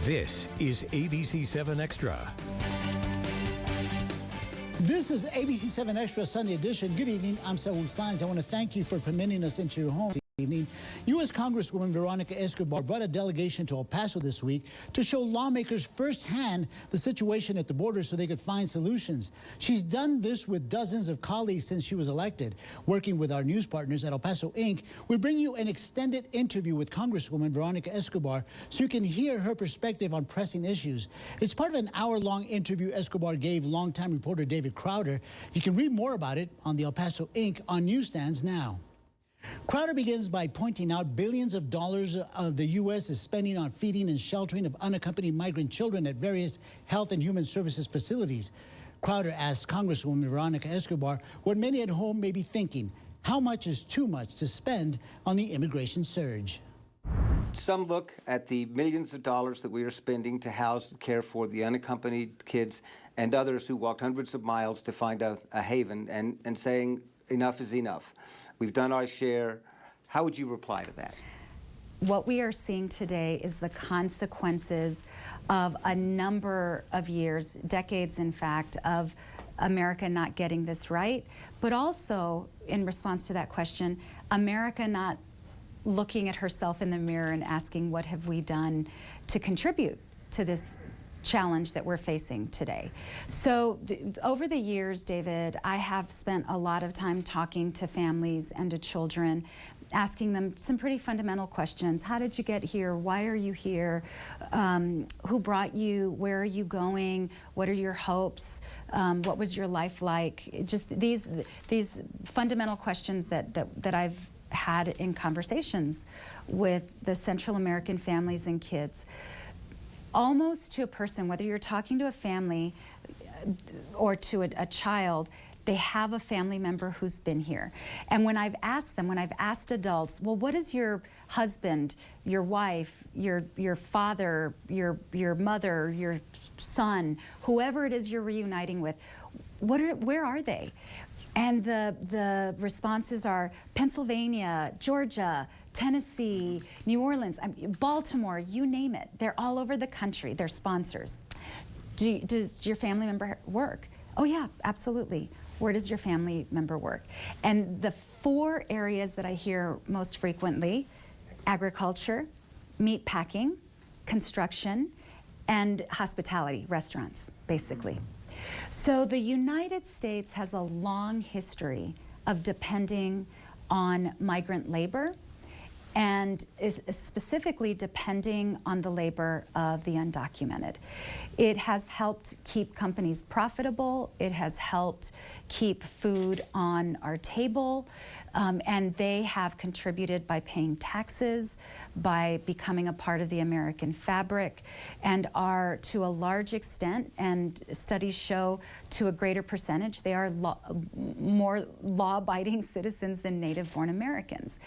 This is ABC-7 Extra. This is ABC-7 Extra Sunday edition. Good evening. I'm Saul Steins. I want to thank you for permitting us into your home. Evening. U.S. Congresswoman Veronica Escobar brought a delegation to El Paso this week to show lawmakers firsthand the situation at the border so they could find solutions. She's done this with dozens of colleagues since she was elected. Working with our news partners at El Paso Inc., we bring you an extended interview with Congresswoman Veronica Escobar so you can hear her perspective on pressing issues. It's part of an hour-long interview Escobar gave longtime reporter David Crowder. You can read more about it on the El Paso Inc. on newsstands now. Crowder begins by pointing out billions of dollars the U.S. is spending on feeding and sheltering of unaccompanied migrant children at various health and human services facilities. Crowder asks Congresswoman Veronica Escobar what many at home may be thinking. How much is too much to spend on the immigration surge? Some look at the millions of dollars that we are spending to house and care for the unaccompanied kids and others who walked hundreds of miles to find a haven and saying enough is enough. We've done our share. How would you reply to that? What we are seeing today is the consequences of a number of years, decades in fact, of America not getting this right, but also, in response to that question, America not looking at herself in the mirror and asking, what have we done to contribute to this challenge that we're facing today. So over the years, David, I have spent a lot of time talking to families and to children, asking them some pretty fundamental questions. How did you get here? Why are you here? Who brought you? Where are you going? What are your hopes? What was your life like? Just these fundamental questions that I've had in conversations with the Central American families and kids. Almost to a person, whether you're talking to a family or to a child, they have a family member who's been here. And when I've asked them, when I've asked adults, well, what is your husband, your wife, your father, your mother, your son, whoever it is you're reuniting with, where are they? And the responses are Pennsylvania, Georgia, Tennessee, New Orleans, Baltimore, you name it. They're all over the country. They're sponsors. Does your family member work? Oh yeah, absolutely. Where does your family member work? And the four areas that I hear most frequently: agriculture, meat packing, construction, and hospitality, restaurants, basically. So the United States has a long history of depending on migrant labor, and is specifically depending on the labor of the undocumented. It has helped keep companies profitable. It has helped keep food on our table, and they have contributed by paying taxes, by becoming a part of the American fabric, and are, to a large extent, and studies show to a greater percentage, they are more law-abiding citizens than native-born Americans.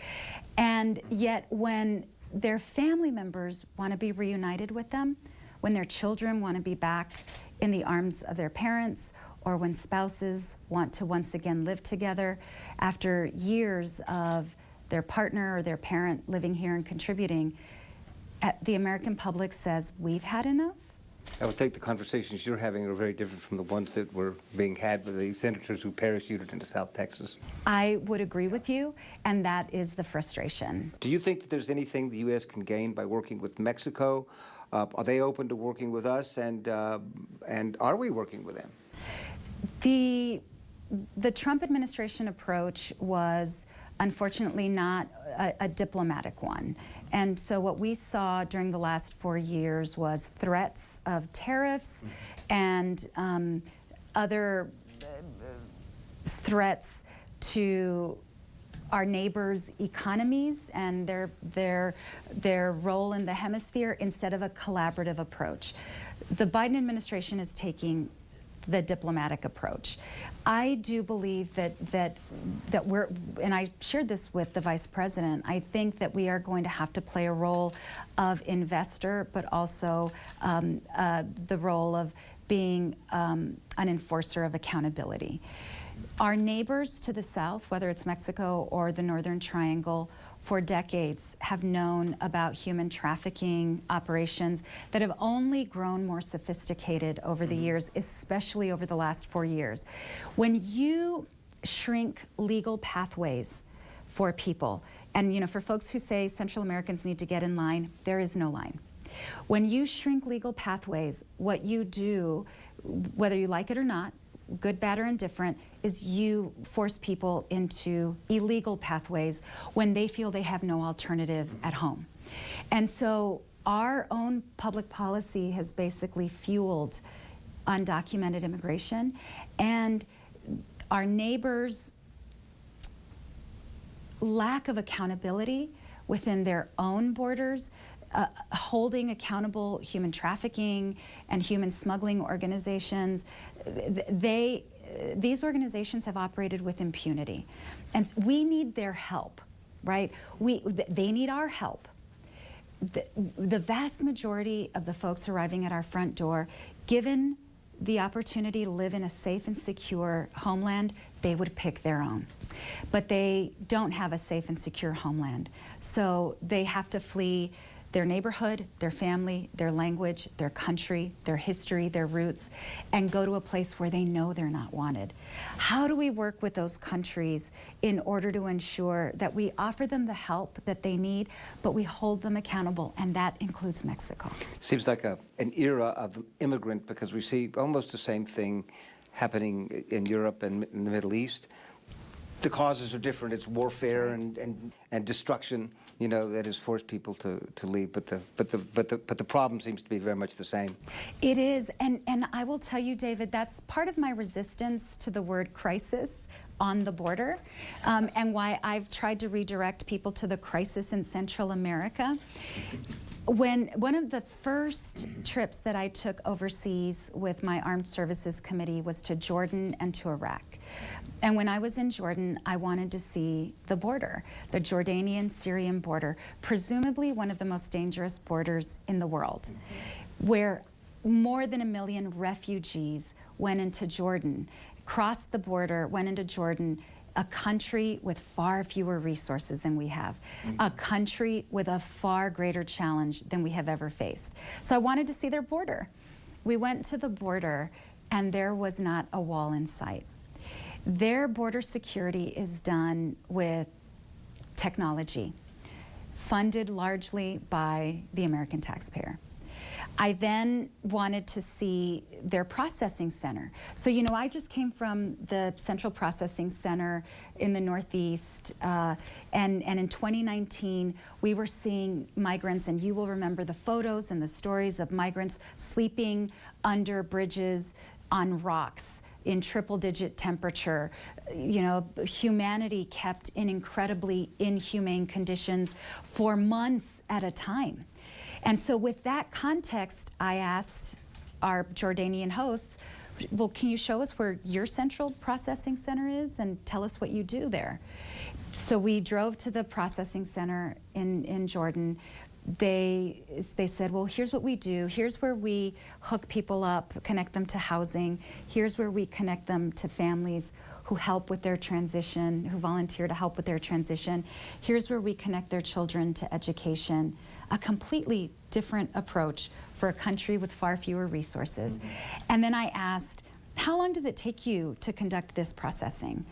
And yet when their family members want to be reunited with them, when their children want to be back in the arms of their parents, or when spouses want to once again live together after years of their partner or their parent living here and contributing, the American public says, we've had enough. I would think the conversations you're having are very different from the ones that were being had with the senators who parachuted into South Texas. I would agree with you, and that is the frustration. Do you think that there's anything the U.S. can gain by working with Mexico? Are they open to working with us, and are we working with them? The Trump administration approach was unfortunately not a diplomatic one. And so what we saw during the last 4 years was threats of tariffs and other threats to our neighbors' economies and their role in the hemisphere instead of a collaborative approach. The Biden administration is taking the diplomatic approach. I do believe that we're, and I shared this with the Vice President, I think that we are going to have to play a role of investor, but also the role of being an enforcer of accountability. Our neighbors to the south, whether it's Mexico or the Northern Triangle, for decades have known about human trafficking operations that have only grown more sophisticated over the years, especially over the last 4 years. When you shrink legal pathways for people, and you know, for folks who say Central Americans need to get in line, there is no line. When you shrink legal pathways, what you do, whether you like it or not, good, bad, or indifferent, is you force people into illegal pathways when they feel they have no alternative at home. And so our own public policy has basically fueled undocumented immigration, and our neighbors' lack of accountability within their own borders, holding accountable human trafficking and human smuggling organizations. These organizations have operated with impunity, and we need their help, right? They need our help. The vast majority of the folks arriving at our front door, given the opportunity to live in a safe and secure homeland, they would pick their own. But they don't have a safe and secure homeland, so they have to flee their neighborhood, their family, their language, their country, their history, their roots, and go to a place where they know they're not wanted. How do we work with those countries in order to ensure that we offer them the help that they need, but we hold them accountable, and that includes Mexico? Seems like an era of immigrant, because we see almost the same thing happening in Europe and in the Middle East. The causes are different. It's warfare and destruction, you know, that has forced people to leave. But the problem seems to be very much the same. It is, and I will tell you, David, that's part of my resistance to the word crisis on the border, and why I've tried to redirect people to the crisis in Central America. When one of the first trips that I took overseas with my Armed Services Committee was to Jordan and to Iraq. And when I was in Jordan, I wanted to see the border, the Jordanian-Syrian border, presumably one of the most dangerous borders in the world, where more than 1 million refugees went into Jordan, crossed the border, went into Jordan, a country with far fewer resources than we have, a country with a far greater challenge than we have ever faced. So I wanted to see their border. We went to the border, and there was not a wall in sight. Their border security is done with technology, funded largely by the American taxpayer. I then wanted to see their processing center. So, you know, I just came from the Central Processing Center in the Northeast, and in 2019, we were seeing migrants, and you will remember the photos and the stories of migrants sleeping under bridges on rocks in triple-digit temperature, you know, humanity kept in incredibly inhumane conditions for months at a time. And so with that context, I asked our Jordanian hosts, well, can you show us where your central processing center is and tell us what you do there? So we drove to the processing center in Jordan. They said, well, here's what we do. Here's where we hook people up, connect them to housing. Here's where we connect them to families who help with their transition, who volunteer to help with their transition. Here's where we connect their children to education. A completely different approach for a country with far fewer resources. And then I asked, how long does it take you to conduct this processing?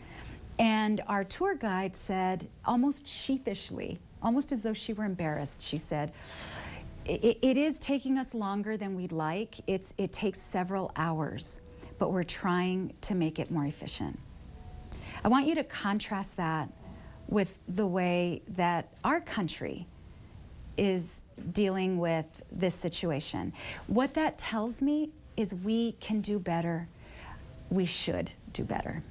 And our tour guide said, almost sheepishly, almost as though she were embarrassed, she said, it is taking us longer than we'd like. It takes several hours, but we're trying to make it more efficient. I want you to contrast that with the way that our country is dealing with this situation. What that tells me is we can do better. We should do better.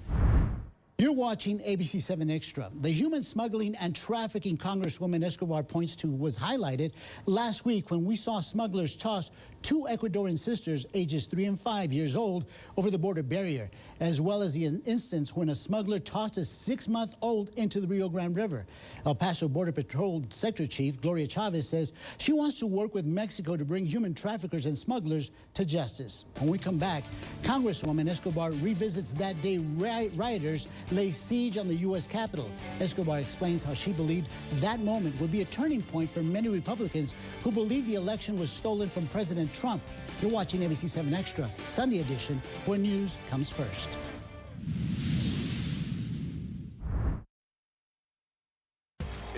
You're watching ABC-7 Xtra. The human smuggling and trafficking Congresswoman Escobar points to was highlighted last week when we saw smugglers toss 2 Ecuadorian sisters, ages 3 and 5 years old, over the border barrier, as well as the instance when a smuggler tossed a 6-month-old into the Rio Grande River. El Paso Border Patrol Sector Chief Gloria Chavez says she wants to work with Mexico to bring human traffickers and smugglers to justice. When we come back, Congresswoman Escobar revisits that day rioters lay siege on the U.S. Capitol. Escobar explains how she believed that moment would be a turning point for many Republicans who believed the election was stolen from President Trump. You're watching ABC-7 Extra, Sunday edition, where news comes first.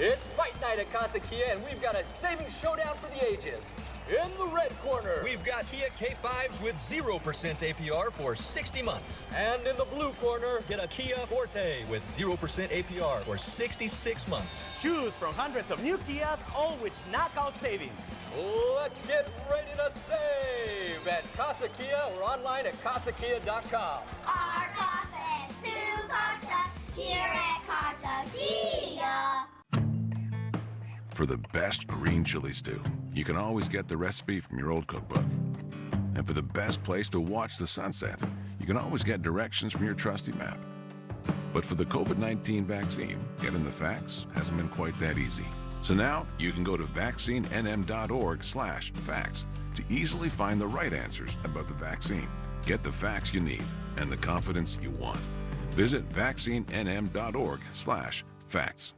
It's fight night at Casa Kia, and we've got a savings showdown for the ages. In the red corner, we've got Kia K5s with 0% APR for 60 months. And in the blue corner, get a Kia Forte with 0% APR for 66 months. Choose from hundreds of new Kias, all with knockout savings. Let's get ready to save at Casa Kia or online at CasaKia.com. Our Casa is Sue Casa, here at Casa Kia. For the best green chili stew, you can always get the recipe from your old cookbook. And for the best place to watch the sunset, you can always get directions from your trusty map. But for the COVID-19 vaccine, getting the facts hasn't been quite that easy. So now you can go to vaccinenm.org/facts to easily find the right answers about the vaccine. Get the facts you need and the confidence you want. Visit vaccinenm.org/facts.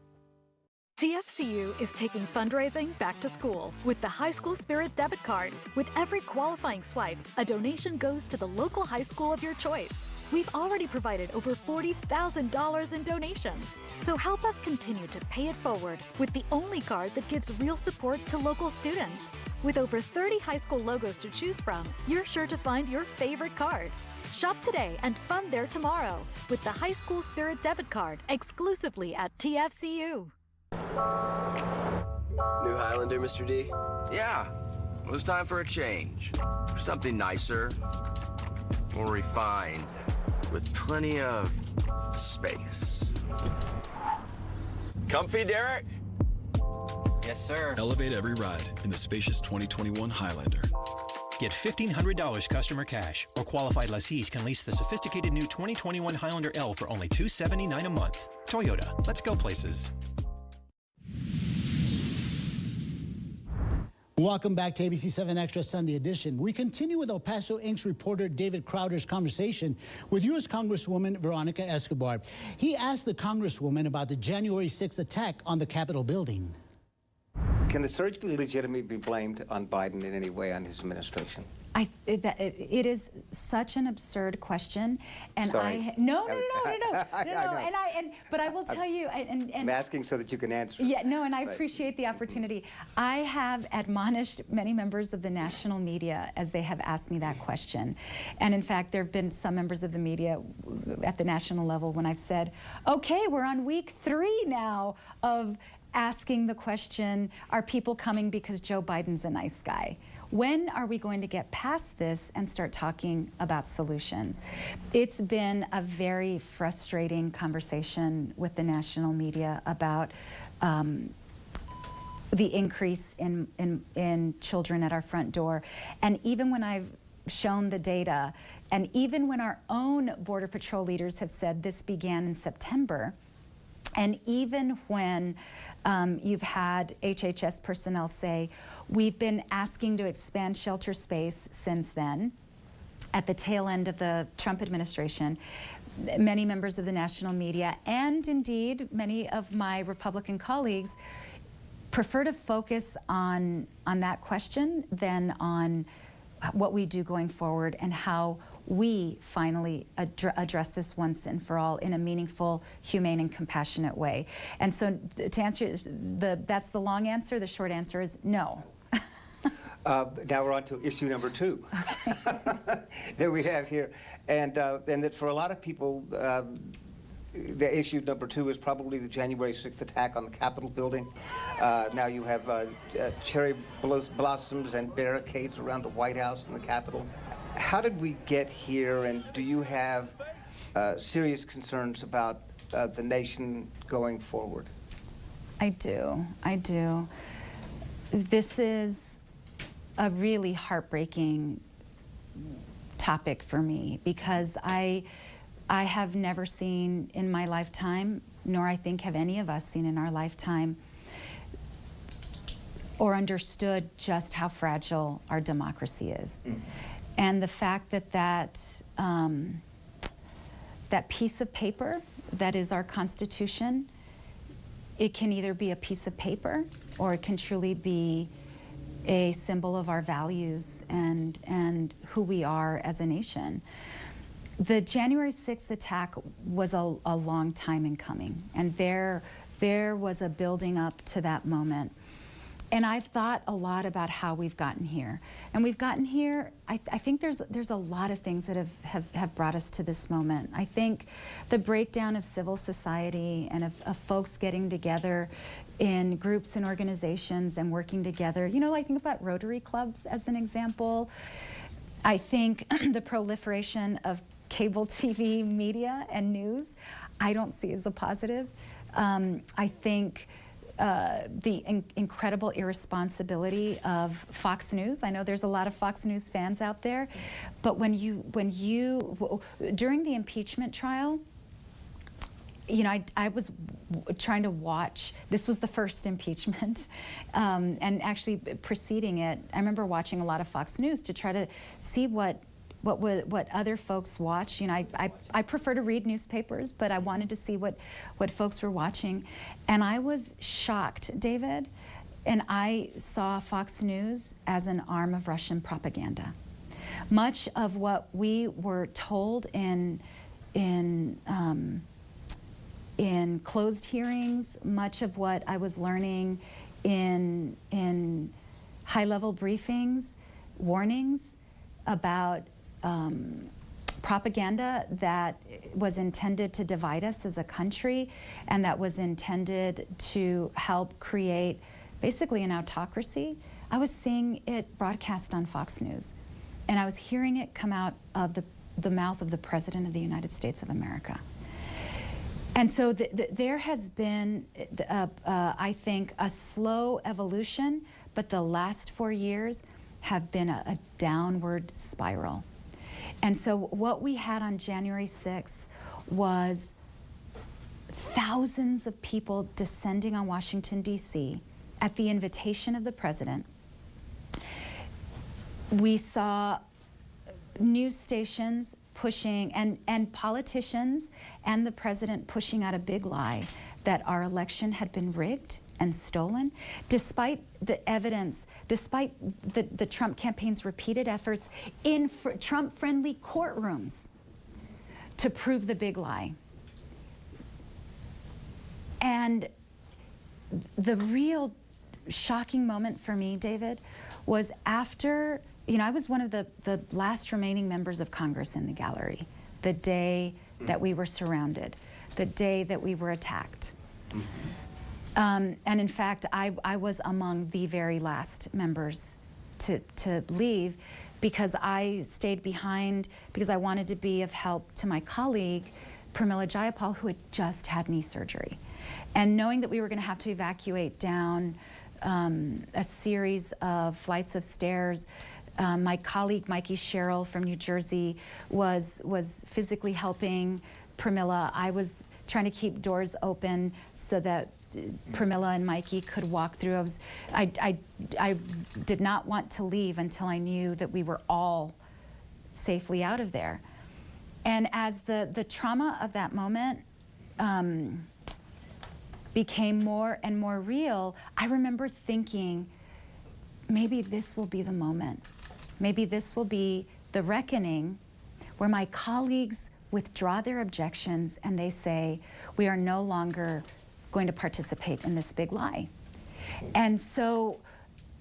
TFCU is taking fundraising back to school with the High School Spirit debit card. With every qualifying swipe, a donation goes to the local high school of your choice. We've already provided over $40,000 in donations. So help us continue to pay it forward with the only card that gives real support to local students. With over 30 high school logos to choose from, you're sure to find your favorite card. Shop today and fund there tomorrow with the High School Spirit debit card exclusively at TFCU. New Highlander, Mr. D? Yeah, it was time for a change. For something nicer, more refined, with plenty of space. Comfy, Derek? Yes, sir. Elevate every ride in the spacious 2021 Highlander. Get $1,500 customer cash, or qualified lessees can lease the sophisticated new 2021 Highlander L for only $279 a month. Toyota, let's go places. Welcome back to ABC-7 Extra Sunday Edition. We continue with El Paso Inc.'s reporter David Crowder's conversation with U.S. Congresswoman Veronica Escobar. He asked the Congresswoman about the January 6th attack on the Capitol building. Can the surge be legitimately be blamed on Biden in any way on his administration? It is such an absurd question, and Sorry. no, but I will tell you, and I'm asking so that you can answer. Yeah, no, and I appreciate the opportunity. I have admonished many members of the national media as they have asked me that question, and in fact, there have been some members of the media at the national level when I've said, "Okay, we're on week 3 now of asking the question, are people coming because Joe Biden's a nice guy? When are we going to get past this and start talking about solutions?" It's been a very frustrating conversation with the national media about the increase in children at our front door. And even when I've shown the data, and even when our own Border Patrol leaders have said this began in September, and even when you've had HHS personnel say, we've been asking to expand shelter space since then, at the tail end of the Trump administration, many members of the national media, and indeed many of my Republican colleagues, prefer to focus on that question than on what we do going forward and how we finally address this once and for all in a meaningful, humane, and compassionate way. And so to answer, that's the long answer. The short answer is no. Now we're on to issue number 2 that we have here. And that for a lot of people, the issue number 2 is probably the January 6th attack on the Capitol building. Now you have cherry blossoms and barricades around the White House and the Capitol. How did we get here, and do you have serious concerns about the nation going forward? I do. This is a really heartbreaking topic for me because I have never seen in my lifetime, nor I think have any of us seen in our lifetime, or understood just how fragile our democracy is. And the fact that that piece of paper that is our Constitution, it can either be a piece of paper or it can truly be a symbol of our values and who we are as a nation. The January 6th attack was a long time in coming, and there was a building up to that moment. And I've thought a lot about how we've gotten here. And we've gotten here, I think there's a lot of things that have brought us to this moment. I think the breakdown of civil society and of folks getting together in groups and organizations and working together. You know, I think about Rotary clubs as an example. I think the proliferation of cable TV media and news, I don't see as a positive. I think the incredible irresponsibility of Fox News. I know there's a lot of Fox News fans out there, but during the impeachment trial, you know, I was trying to watch. This was the first impeachment, and actually preceding it, I remember watching a lot of Fox News to try to see what other folks watch. You know, I prefer to read newspapers, but I wanted to see what folks were watching, and I was shocked, David, and I saw Fox News as an arm of Russian propaganda. Much of what we were told in closed hearings, much of what I was learning in high-level briefings, warnings about propaganda that was intended to divide us as a country and that was intended to help create basically an autocracy. I was seeing it broadcast on Fox News, and I was hearing it come out of the mouth of the President of the United States of America. And so there has been, I think, a slow evolution, but the last 4 years have been a downward spiral. And so what we had on January 6th was thousands of people descending on Washington, D.C. at the invitation of the President. We saw news stations pushing, and politicians and the President pushing out a big lie that our election had been rigged and stolen, despite the evidence, despite the Trump campaign's repeated efforts in Trump-friendly courtrooms to prove the big lie. And the real shocking moment for me, David, was after, you know, I was one of the last remaining members of Congress in the gallery the day that we were surrounded, the day that we were attacked. And in fact, I was among the very last members to leave, because I stayed behind because I wanted to be of help to my colleague, Pramila Jayapal, who had just had knee surgery. And knowing that we were going to have to evacuate down a series of flights of stairs, my colleague, Mikey Sherrill from New Jersey, was physically helping Pramila. I was trying to keep doors open so that Pramila and Mikey could walk through. I did not want to leave until I knew that we were all safely out of there. And as the trauma of that moment became more and more real, I remember thinking, maybe this will be the moment. Maybe this will be the reckoning where my colleagues withdraw their objections and they say, we are no longer going to participate in this big lie. And so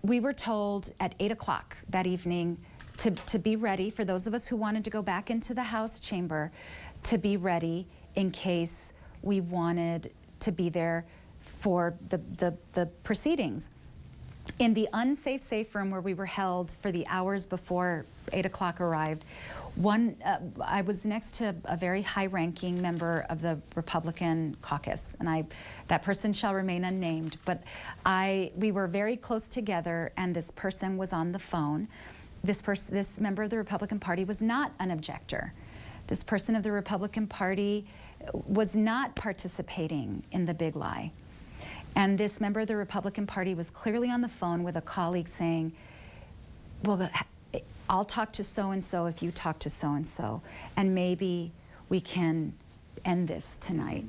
we were told at 8 o'clock that evening to be ready, for those of us who wanted to go back into the House chamber, to be ready in case we wanted to be there for the proceedings. In the unsafe safe room where we were held for the hours before 8 o'clock arrived, I was next to a very high-ranking member of the Republican caucus, and that person shall remain unnamed, but we were very close together, and this person was on the phone. This member of the Republican Party was not an objector. This person of the Republican Party was not participating in the big lie. And this member of the Republican Party was clearly on the phone with a colleague saying, well, I'll talk to so-and-so if you talk to so-and-so, and maybe we can end this tonight.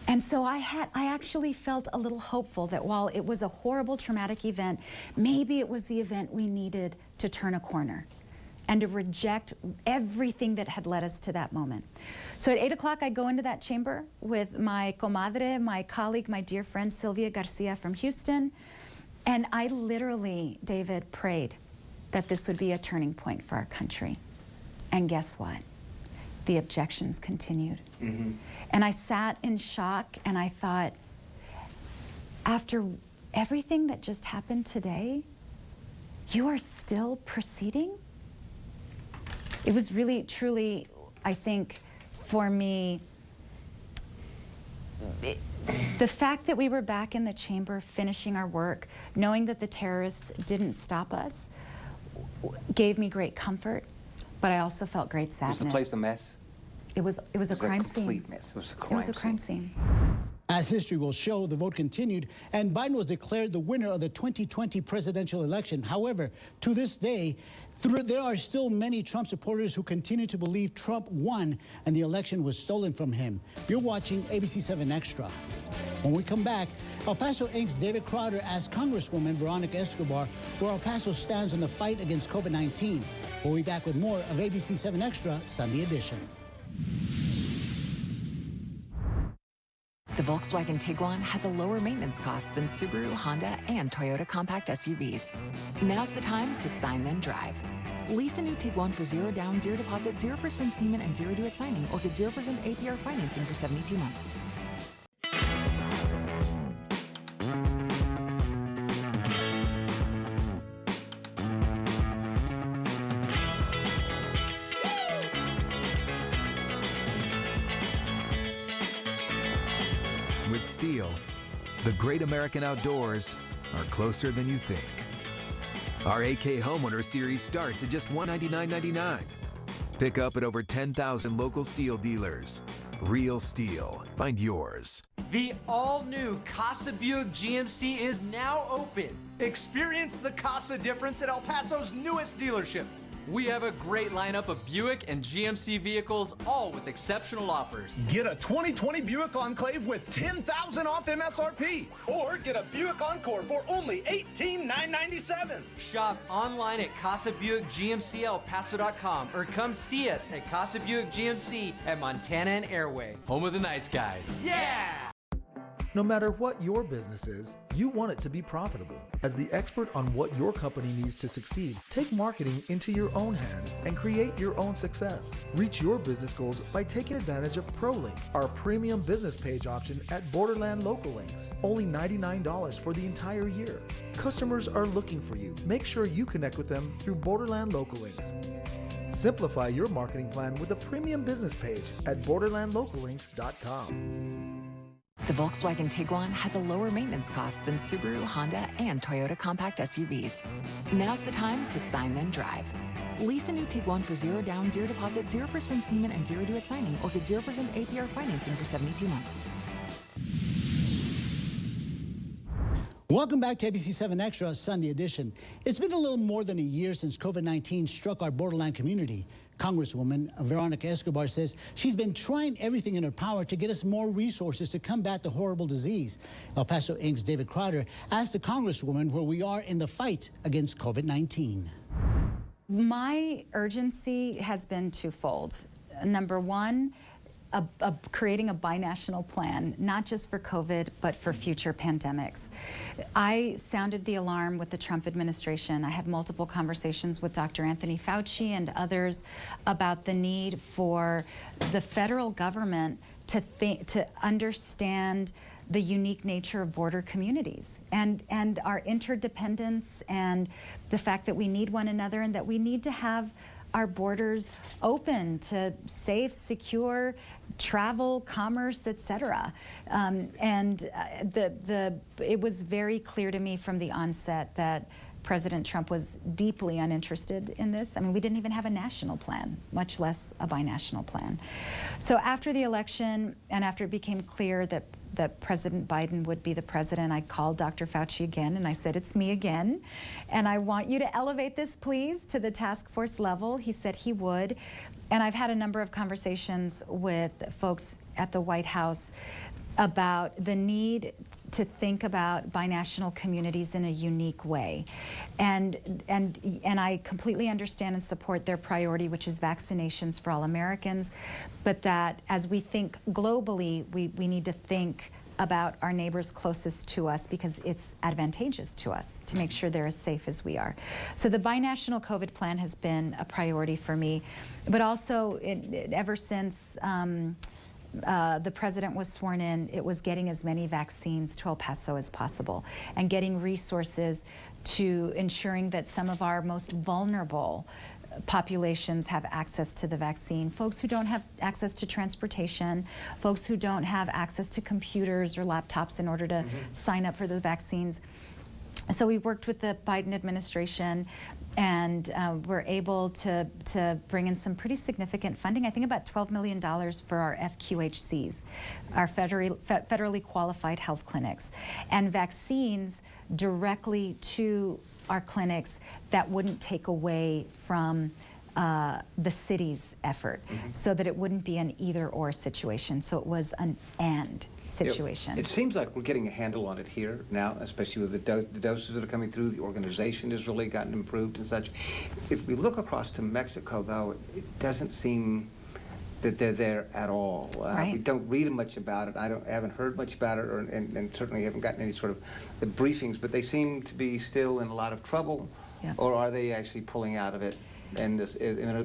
And so I actually felt a little hopeful that while it was a horrible, traumatic event, maybe it was the event we needed to turn a corner and to reject everything that had led us to that moment. So at 8 o'clock, I go into that chamber with my comadre, my colleague, my dear friend, Sylvia Garcia from Houston, and I literally, David, prayed that this would be a turning point for our country. And guess what? The objections continued. Mm-hmm. And I sat in shock and I thought, after everything that just happened today, you are still proceeding? It was really, truly, I think, for me, the fact that we were back in the chamber finishing our work, knowing that the terrorists didn't stop us, gave me great comfort, but I also felt great sadness. Was the place a mess? It was a crime scene. It was a complete mess. It was a crime scene. It was a crime scene. As history will show, the vote continued, and Biden was declared the winner of the 2020 presidential election. However, to this day, there are still many Trump supporters who continue to believe Trump won and the election was stolen from him. You're watching ABC-7 Extra. When we come back, El Paso Inc.'s David Crowder asked Congresswoman Veronica Escobar where El Paso stands on the fight against COVID-19. We'll be back with more of ABC-7 Extra Sunday edition. The Volkswagen Tiguan has a lower maintenance cost than Subaru, Honda, and Toyota compact SUVs. Now's the time to sign then drive. Lease a new Tiguan for 0 down, 0 deposit, 0 first month payment, and 0 due at signing, or get 0% APR financing for 72 months. With steel, the great American outdoors are closer than you think. Our AK Homeowner Series starts at just $199.99. Pick up at over 10,000 local steel dealers. Real steel. Find yours. The all-new Casa Buick GMC is now open. Experience the Casa difference at El Paso's newest dealership. We have a great lineup of Buick and GMC vehicles, all with exceptional offers. Get a 2020 Buick Enclave with $10,000 off MSRP. Or get a Buick Encore for only $18,997. Shop online at CasaBuickGMCElPaso.com or come see us at Casa Buick GMC at Montana and Airway, home of the nice guys. Yeah! No matter what your business is, you want it to be profitable. As the expert on what your company needs to succeed, take marketing into your own hands and create your own success. Reach your business goals by taking advantage of ProLink, our premium business page option at Borderland Local Links. Only $99 for the entire year. Customers are looking for you. Make sure you connect with them through Borderland Local Links. Simplify your marketing plan with a premium business page at borderlandlocallinks.com. The Volkswagen Tiguan has a lower maintenance cost than Subaru, Honda, and Toyota compact SUVs. Now's the time to sign then drive. Lease a new Tiguan for 0 down, 0 deposit, 0 first month payment, and 0 due at signing, or get 0% APR financing for 72 months. Welcome back to ABC-7 Extra Sunday edition. It's been a little more than a year since COVID-19 struck our borderland community. Congresswoman Veronica Escobar says she's been trying everything in her power to get us more resources to combat the horrible disease. El Paso Inc.'s David Crowder asked the Congresswoman where we are in the fight against COVID-19. My urgency has been twofold. Number one, creating a binational plan, not just for COVID, but for future pandemics. I sounded the alarm with the Trump administration. I had multiple conversations with Dr. Anthony Fauci and others about the need for the federal government to understand the unique nature of border communities and our interdependence and the fact that we need one another and that we need to have our borders open to safe, secure travel, commerce, etc. It was very clear to me from the onset that President Trump was deeply uninterested in this. I mean, we didn't even have a national plan, much less a binational plan. So after the election and after it became clear that President Biden would be the president, I called Dr. Fauci again and I said, it's me again. And I want you to elevate this, please, to the task force level. He said he would. And I've had a number of conversations with folks at the White House about the need to think about binational communities in a unique way. And I completely understand and support their priority, which is vaccinations for all Americans, but that as we think globally, we need to think about our neighbors closest to us because it's advantageous to us to make sure they're as safe as we are. So the binational COVID plan has been a priority for me, but also ever since the president was sworn in, it was getting as many vaccines to El Paso as possible and getting resources to ensuring that some of our most vulnerable populations have access to the vaccine. Folks who don't have access to transportation, folks who don't have access to computers or laptops in order to sign up for the vaccines. So we worked with the Biden administration and we're able to bring in some pretty significant funding. I think about $12 million for our FQHCs, our federally qualified health clinics, and vaccines directly to our clinics that wouldn't take away from the city's effort, so that it wouldn't be an either-or situation. So it was an and situation. It seems like we're getting a handle on it here now, especially with the doses that are coming through. The organization has really gotten improved and such. If we look across to Mexico, though, it doesn't seem that they're there at all. We don't read much about it. I haven't heard much about it, and certainly haven't gotten any sort of the briefings, but they seem to be still in a lot of trouble, or are they actually pulling out of it? And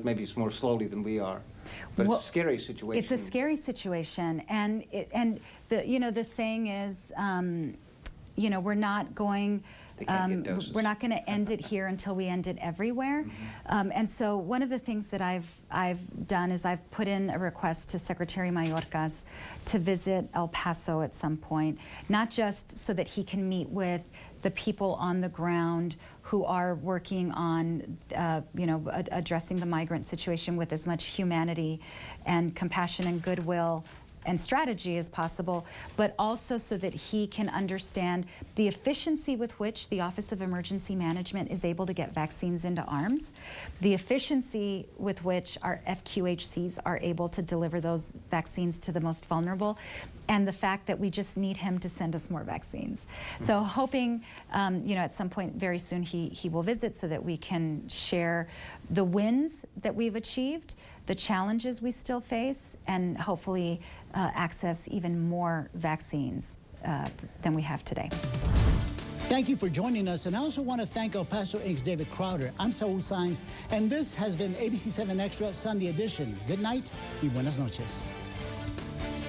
maybe it's more slowly than we are, but it's a scary situation. It's a scary situation, and the saying is, we're not going. We're not going to end it here until we end it everywhere. And so one of the things that I've done is I've put in a request to Secretary Mayorkas to visit El Paso at some point, not just so that he can meet with the people on the ground who are working on, addressing the migrant situation with as much humanity and compassion and goodwill and strategy as possible, but also so that he can understand the efficiency with which the Office of Emergency Management is able to get vaccines into arms, the efficiency with which our FQHCs are able to deliver those vaccines to the most vulnerable, and the fact that we just need him to send us more vaccines. So hoping, at some point very soon he will visit so that we can share the wins that we've achieved, the challenges we still face, and hopefully access even more vaccines than we have today. Thank you for joining us, and I also want to thank El Paso Inc.'s David Crowder. I'm Saul Saenz, and this has been ABC-7 Extra Sunday Edition. Good night y buenas noches.